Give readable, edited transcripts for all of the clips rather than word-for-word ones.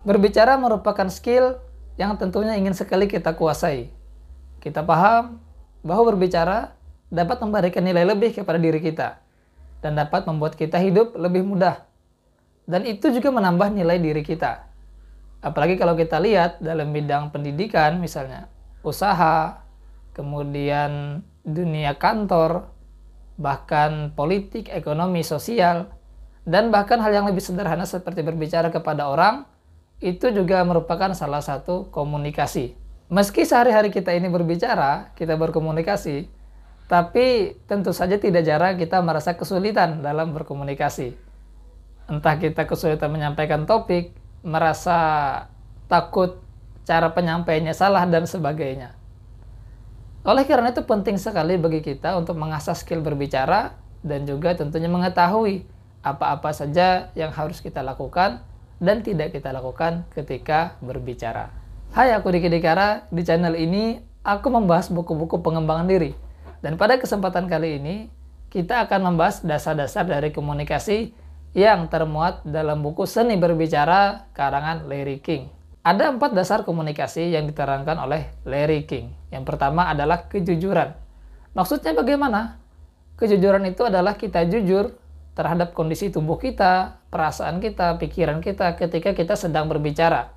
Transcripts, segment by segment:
Berbicara merupakan skill yang tentunya ingin sekali kita kuasai. Kita paham bahwa berbicara dapat memberikan nilai lebih kepada diri kita dan dapat membuat kita hidup lebih mudah. Dan itu juga menambah nilai diri kita. Apalagi kalau kita lihat dalam bidang pendidikan misalnya, usaha, kemudian dunia kantor, bahkan politik, ekonomi, sosial, dan bahkan hal yang lebih sederhana seperti berbicara kepada orang, itu juga merupakan salah satu komunikasi. Meski sehari-hari kita ini berbicara, kita berkomunikasi, tapi tentu saja tidak jarang kita merasa kesulitan dalam berkomunikasi. Entah kita kesulitan menyampaikan topik, merasa takut cara penyampaiannya salah, dan sebagainya. Oleh karena itu penting sekali bagi kita untuk mengasah skill berbicara dan juga tentunya mengetahui apa-apa saja yang harus kita lakukan dan tidak kita lakukan ketika berbicara. Hai, aku Diki Dikara. Di channel ini aku membahas buku-buku pengembangan diri. Dan pada kesempatan kali ini kita akan membahas dasar-dasar dari komunikasi yang termuat dalam buku Seni Berbicara karangan Larry King. Ada 4 dasar komunikasi yang diterangkan oleh Larry King. Yang pertama adalah kejujuran. Maksudnya bagaimana? Kejujuran itu adalah kita jujur terhadap kondisi tubuh kita, perasaan kita, pikiran kita ketika kita sedang berbicara.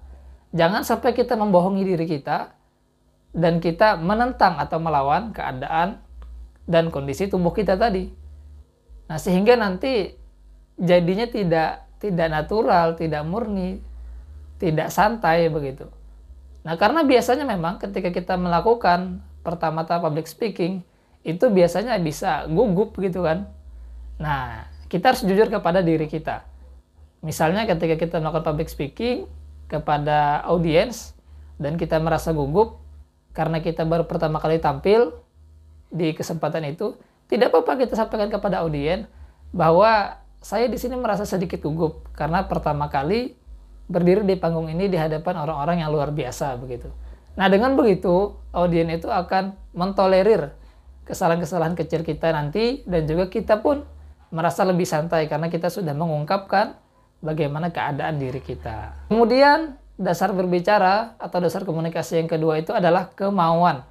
Jangan sampai kita membohongi diri kita dan kita menentang atau melawan keadaan dan kondisi tubuh kita tadi. Nah, sehingga nanti jadinya tidak natural, tidak murni, tidak santai begitu. Nah, karena biasanya memang ketika kita melakukan pertama-tama public speaking, itu biasanya bisa gugup gitu kan. Nah, kita harus jujur kepada diri kita. Misalnya ketika kita melakukan public speaking kepada audiens dan kita merasa gugup karena kita baru pertama kali tampil di kesempatan itu, tidak apa-apa kita sampaikan kepada audiens bahwa saya di sini merasa sedikit gugup karena pertama kali berdiri di panggung ini di hadapan orang-orang yang luar biasa begitu. Nah, dengan begitu audiens itu akan mentolerir kesalahan-kesalahan kecil kita nanti dan juga kita pun merasa lebih santai karena kita sudah mengungkapkan bagaimana keadaan diri kita. Kemudian dasar berbicara atau dasar komunikasi yang kedua itu adalah kemauan.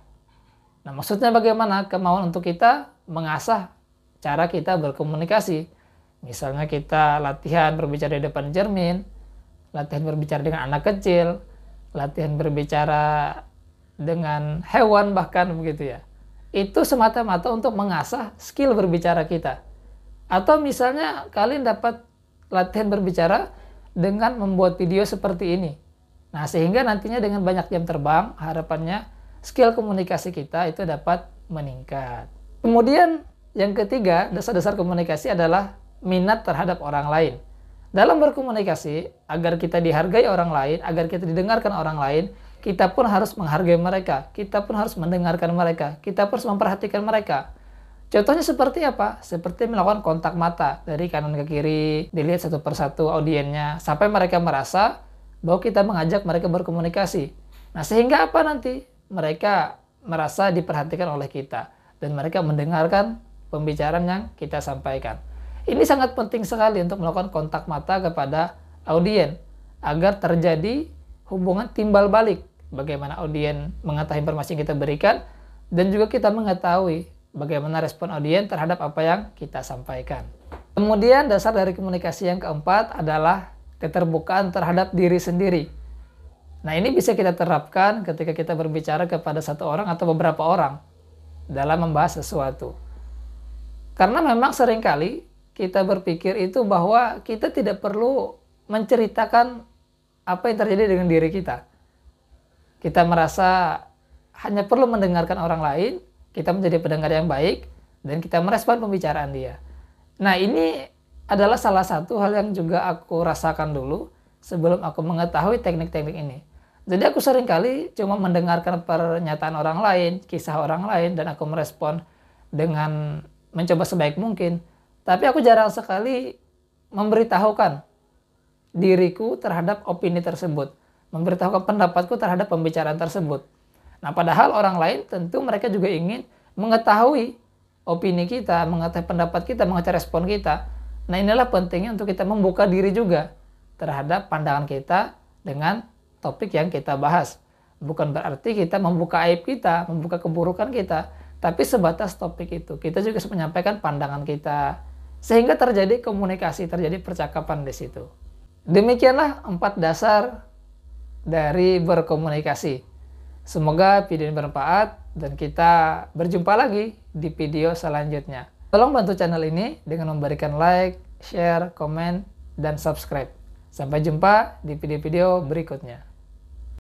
Nah, maksudnya bagaimana? Kemauan untuk kita mengasah cara kita berkomunikasi. Misalnya kita latihan berbicara di depan cermin, latihan berbicara dengan anak kecil, latihan berbicara dengan hewan bahkan begitu ya. Itu semata-mata untuk mengasah skill berbicara kita. Atau misalnya kalian dapat latihan berbicara dengan membuat video seperti ini. Nah, sehingga nantinya dengan banyak jam terbang, harapannya skill komunikasi kita itu dapat meningkat. Kemudian yang ketiga, dasar-dasar komunikasi adalah minat terhadap orang lain. Dalam berkomunikasi, agar kita dihargai orang lain, agar kita didengarkan orang lain, kita pun harus menghargai mereka, kita pun harus mendengarkan mereka, kita pun harus memperhatikan mereka. Contohnya seperti apa? Seperti melakukan kontak mata dari kanan ke kiri, dilihat satu persatu audiennya, sampai mereka merasa bahwa kita mengajak mereka berkomunikasi. Nah, sehingga apa nanti? Mereka merasa diperhatikan oleh kita, dan mereka mendengarkan pembicaraan yang kita sampaikan. Ini sangat penting sekali untuk melakukan kontak mata kepada audiens, agar terjadi hubungan timbal balik. Bagaimana audiens mengetahui informasi yang kita berikan, dan juga kita mengetahui bagaimana respon audiens terhadap apa yang kita sampaikan. Kemudian dasar dari komunikasi yang keempat adalah keterbukaan terhadap diri sendiri. Nah, ini bisa kita terapkan ketika kita berbicara kepada satu orang atau beberapa orang dalam membahas sesuatu. Karena memang seringkali kita berpikir itu bahwa kita tidak perlu menceritakan apa yang terjadi dengan diri kita. Kita merasa hanya perlu mendengarkan orang lain, kita menjadi pendengar yang baik, dan kita merespon pembicaraan dia. Nah, ini adalah salah satu hal yang juga aku rasakan dulu sebelum aku mengetahui teknik-teknik ini. Jadi aku seringkali cuma mendengarkan pernyataan orang lain, kisah orang lain, dan aku merespon dengan mencoba sebaik mungkin. Tapi aku jarang sekali memberitahukan diriku terhadap opini tersebut, memberitahukan pendapatku terhadap pembicaraan tersebut. Nah, padahal orang lain tentu mereka juga ingin mengetahui opini kita, mengetahui pendapat kita, mengetahui respon kita. Nah, inilah pentingnya untuk kita membuka diri juga terhadap pandangan kita dengan topik yang kita bahas. Bukan berarti kita membuka aib kita, membuka keburukan kita, tapi sebatas topik itu. Kita juga menyampaikan pandangan kita, sehingga terjadi komunikasi, terjadi percakapan di situ. Demikianlah 4 dasar dari berkomunikasi. Semoga video ini bermanfaat dan kita berjumpa lagi di video selanjutnya. Tolong bantu channel ini dengan memberikan like, share, komen, dan subscribe. Sampai jumpa di video-video berikutnya.